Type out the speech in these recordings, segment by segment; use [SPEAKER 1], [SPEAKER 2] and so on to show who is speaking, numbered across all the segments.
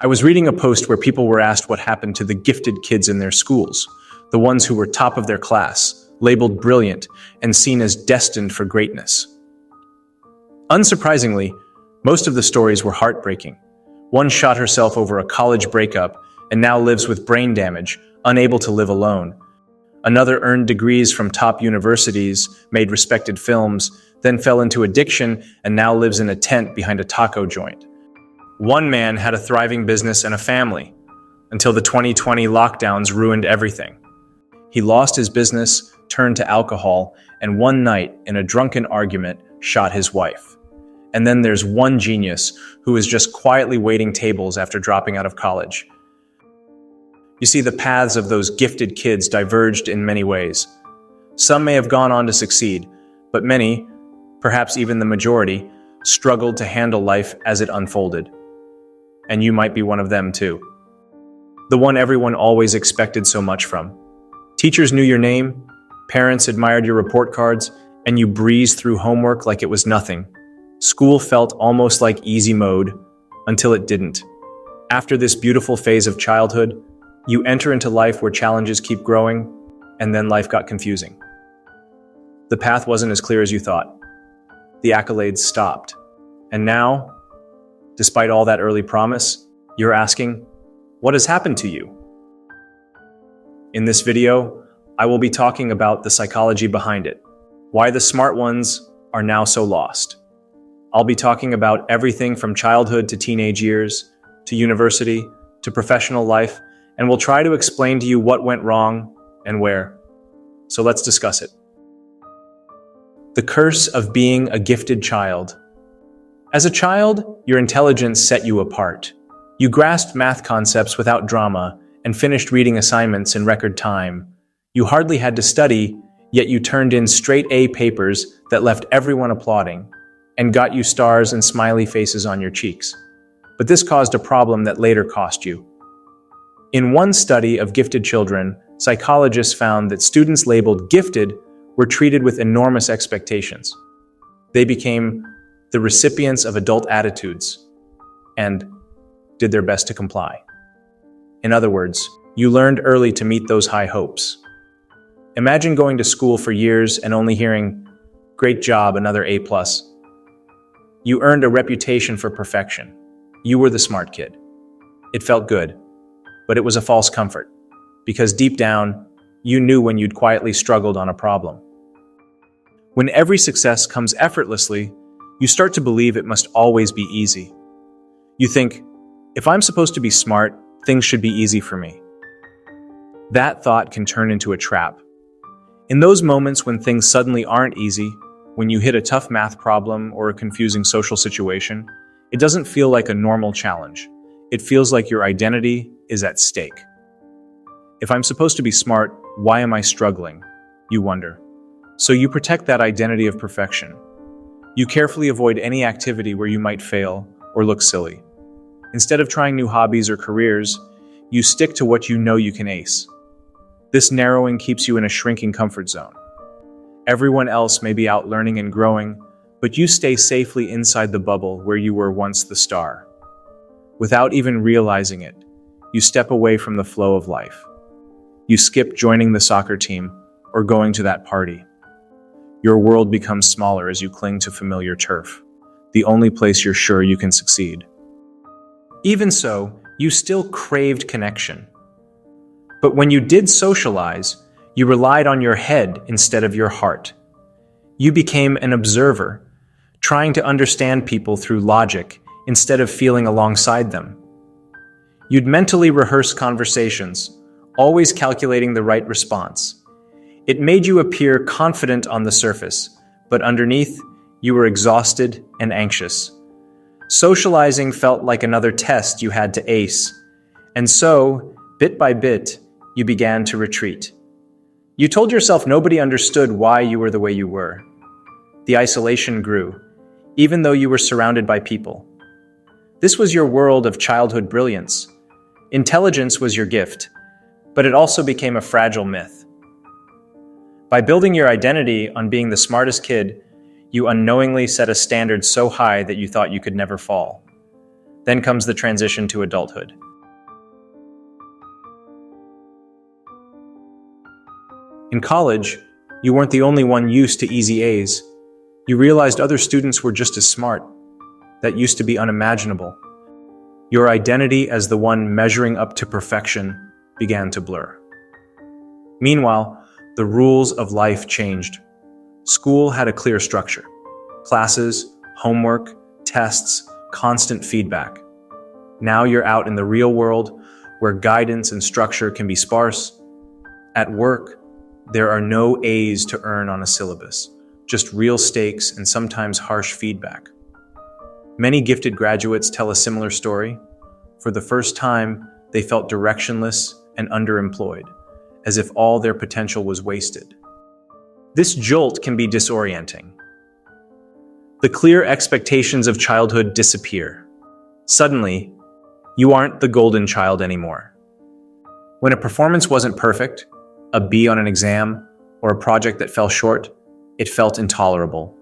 [SPEAKER 1] I was reading a post where people were asked what happened to the gifted kids in their schools, the ones who were top of their class, labeled brilliant, and seen as destined for greatness. Unsurprisingly, most of the stories were heartbreaking. One shot herself over a college breakup and now lives with brain damage, unable to live alone. Another earned degrees from top universities, made respected films, then fell into addiction and now lives in a tent behind a taco joint. One man had a thriving business and a family, until the 2020 lockdowns ruined everything. He lost his business, turned to alcohol, and one night, in a drunken argument, shot his wife. And then there's one genius who is just quietly waiting tables after dropping out of college. You see, the paths of those gifted kids diverged in many ways. Some may have gone on to succeed, but many, perhaps even the majority, struggled to handle life as it unfolded. And you might be one of them too. The one everyone always expected so much from. Teachers knew your name, parents admired your report cards, and you breezed through homework like it was nothing. School felt almost like easy mode, until it didn't. After this beautiful phase of childhood, you enter into life where challenges keep growing, and then life got confusing. The path wasn't as clear as you thought. The accolades stopped. And now, despite all that early promise, you're asking, what has happened to you? In this video, I will be talking about the psychology behind it, why the smart ones are now so lost. I'll be talking about everything from childhood to teenage years, to university, to professional life, and we'll try to explain to you what went wrong and where. So let's discuss it. The curse of being a gifted child. As a child, your intelligence set you apart. You grasped math concepts without drama and finished reading assignments in record time. You hardly had to study, yet you turned in straight A papers that left everyone applauding and got you stars and smiley faces on your cheeks. But this caused a problem that later cost you. In one study of gifted children, psychologists found that students labeled gifted were treated with enormous expectations. They became the recipients of adult attitudes and did their best to comply. In other words, you learned early to meet those high hopes. Imagine going to school for years and only hearing, "Great job, another A+." You earned a reputation for perfection. You were the smart kid. It felt good, but it was a false comfort, because deep down, you knew when you'd quietly struggled on a problem. When every success comes effortlessly, you start to believe it must always be easy. You think, if I'm supposed to be smart, things should be easy for me. That thought can turn into a trap. In those moments when things suddenly aren't easy, when you hit a tough math problem or a confusing social situation, it doesn't feel like a normal challenge. It feels like your identity is at stake. If I'm supposed to be smart, why am I struggling? You wonder. So you protect that identity of perfection. You carefully avoid any activity where you might fail or look silly. Instead of trying new hobbies or careers, you stick to what you know you can ace. This narrowing keeps you in a shrinking comfort zone. Everyone else may be out learning and growing, but you stay safely inside the bubble where you were once the star. Without even realizing it, you step away from the flow of life. You skip joining the soccer team or going to that party. Your world becomes smaller as you cling to familiar turf, the only place you're sure you can succeed. Even so, you still craved connection. But when you did socialize, you relied on your head instead of your heart. You became an observer, trying to understand people through logic instead of feeling alongside them. You'd mentally rehearse conversations, always calculating the right response. It made you appear confident on the surface, but underneath, you were exhausted and anxious. Socializing felt like another test you had to ace, and so, bit by bit, you began to retreat. You told yourself nobody understood why you were the way you were. The isolation grew, even though you were surrounded by people. This was your world of childhood brilliance. Intelligence was your gift, but it also became a fragile myth. By building your identity on being the smartest kid, you unknowingly set a standard so high that you thought you could never fall. Then comes the transition to adulthood. In college, you weren't the only one used to easy A's. You realized other students were just as smart. That used to be unimaginable. Your identity as the one measuring up to perfection began to blur. Meanwhile, the rules of life changed. School had a clear structure: classes, homework, tests, constant feedback. Now you're out in the real world, where guidance and structure can be sparse. At work, there are no A's to earn on a syllabus, just real stakes and sometimes harsh feedback. Many gifted graduates tell a similar story. For the first time, they felt directionless and underemployed, as if all their potential was wasted. This jolt can be disorienting. The clear expectations of childhood disappear. Suddenly, you aren't the golden child anymore. When a performance wasn't perfect, a B on an exam, or a project that fell short, it felt intolerable.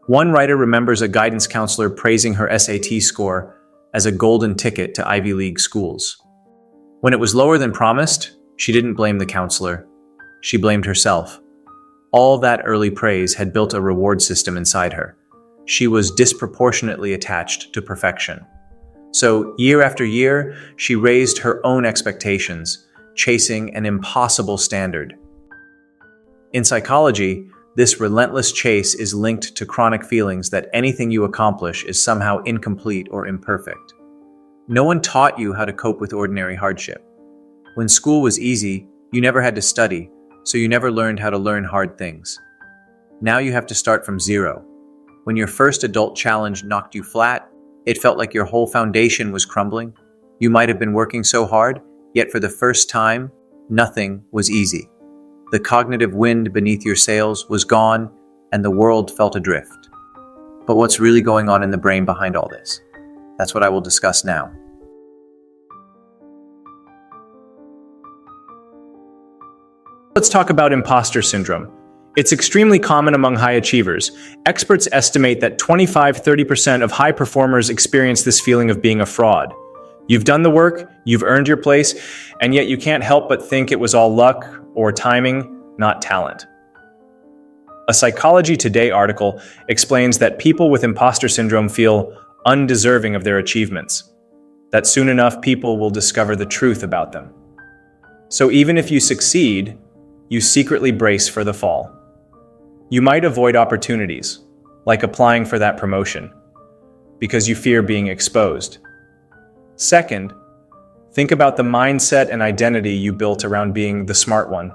[SPEAKER 1] One writer remembers a guidance counselor praising her SAT score as a golden ticket to Ivy League schools. When it was lower than promised, she didn't blame the counselor. She blamed herself. All that early praise had built a reward system inside her. She was disproportionately attached to perfection. So, year after year, she raised her own expectations, chasing an impossible standard. In psychology, this relentless chase is linked to chronic feelings that anything you accomplish is somehow incomplete or imperfect. No one taught you how to cope with ordinary hardship. When school was easy, you never had to study, so you never learned how to learn hard things. Now you have to start from zero. When your first adult challenge knocked you flat, it felt like your whole foundation was crumbling. You might have been working so hard, yet for the first time, nothing was easy. The cognitive wind beneath your sails was gone, and the world felt adrift. But what's really going on in the brain behind all this? That's what I will discuss now. Let's talk about imposter syndrome. It's extremely common among high achievers. Experts estimate that 25–30% of high performers experience this feeling of being a fraud. You've done the work, you've earned your place, and yet you can't help but think it was all luck or timing, not talent. A Psychology Today article explains that people with imposter syndrome feel undeserving of their achievements, that soon enough people will discover the truth about them. So even if you succeed, you secretly brace for the fall. You might avoid opportunities, like applying for that promotion, because you fear being exposed. Second, think about the mindset and identity you built around being the smart one.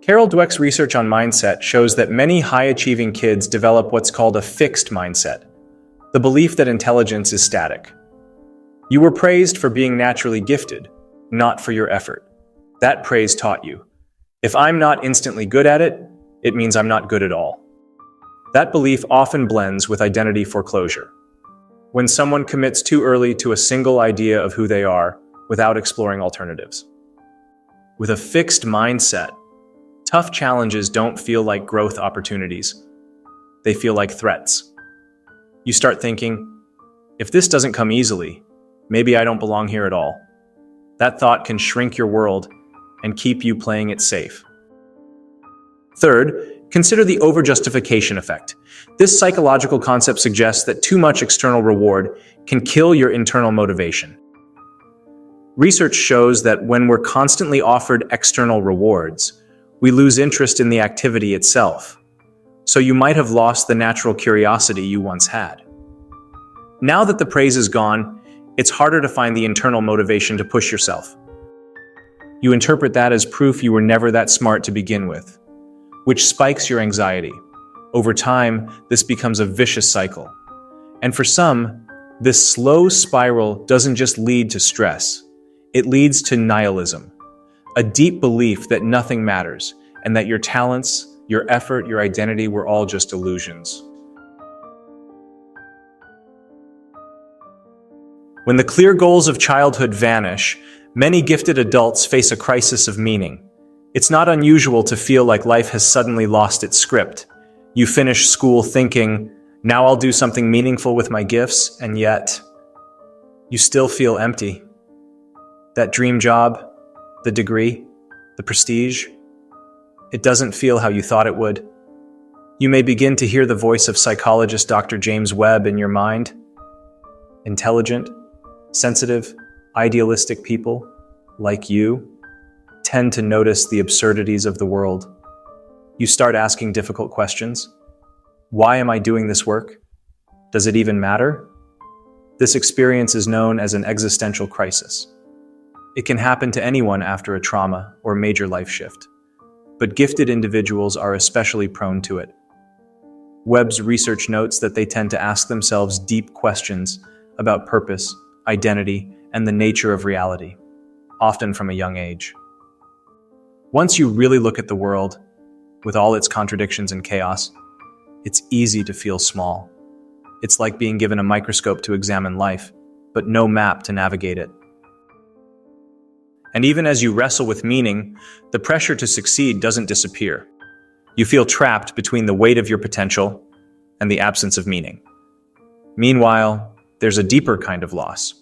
[SPEAKER 1] Carol Dweck's research on mindset shows that many high-achieving kids develop what's called a fixed mindset, the belief that intelligence is static. You were praised for being naturally gifted, not for your effort. That praise taught you, if I'm not instantly good at it, it means I'm not good at all. That belief often blends with identity foreclosure. When someone commits too early to a single idea of who they are without exploring alternatives. With a fixed mindset, tough challenges don't feel like growth opportunities. They feel like threats. You start thinking, if this doesn't come easily, maybe I don't belong here at all. That thought can shrink your world and keep you playing it safe. Third, consider the overjustification effect. This psychological concept suggests that too much external reward can kill your internal motivation. Research shows that when we're constantly offered external rewards, we lose interest in the activity itself. So you might have lost the natural curiosity you once had. Now that the praise is gone, it's harder to find the internal motivation to push yourself. You interpret that as proof you were never that smart to begin with, which spikes your anxiety. Over time, this becomes a vicious cycle. And for some, this slow spiral doesn't just lead to stress. It leads to nihilism, a deep belief that nothing matters and that your talents, your effort, your identity were all just illusions. When the clear goals of childhood vanish, many gifted adults face a crisis of meaning. It's not unusual to feel like life has suddenly lost its script. You finish school thinking, now I'll do something meaningful with my gifts, and yet You still feel empty. That dream job, the degree, the prestige, it doesn't feel how you thought it would. You may begin to hear the voice of psychologist Dr. James Webb in your mind. Intelligent, sensitive, idealistic people, like you, tend to notice the absurdities of the world. You start asking difficult questions. Why am I doing this work? Does it even matter? This experience is known as an existential crisis. It can happen to anyone after a trauma or major life shift, but gifted individuals are especially prone to it. Webb's research notes that they tend to ask themselves deep questions about purpose, identity, and the nature of reality, often from a young age. Once you really look at the world, with all its contradictions and chaos, it's easy to feel small. It's like being given a microscope to examine life, but no map to navigate it. And even as you wrestle with meaning, the pressure to succeed doesn't disappear. You feel trapped between the weight of your potential and the absence of meaning. Meanwhile, there's a deeper kind of loss.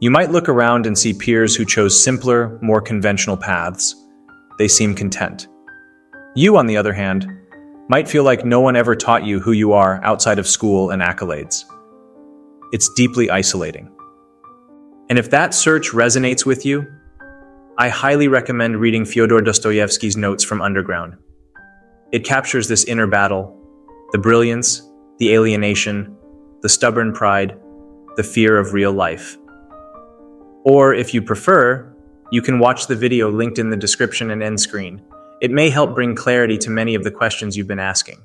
[SPEAKER 1] You might look around and see peers who chose simpler, more conventional paths. They seem content. You, on the other hand, might feel like no one ever taught you who you are outside of school and accolades. It's deeply isolating. And if that search resonates with you, I highly recommend reading Fyodor Dostoevsky's Notes from Underground. It captures this inner battle, the brilliance, the alienation, the stubborn pride, the fear of real life. Or if you prefer, you can watch the video linked in the description and end screen. It may help bring clarity to many of the questions you've been asking.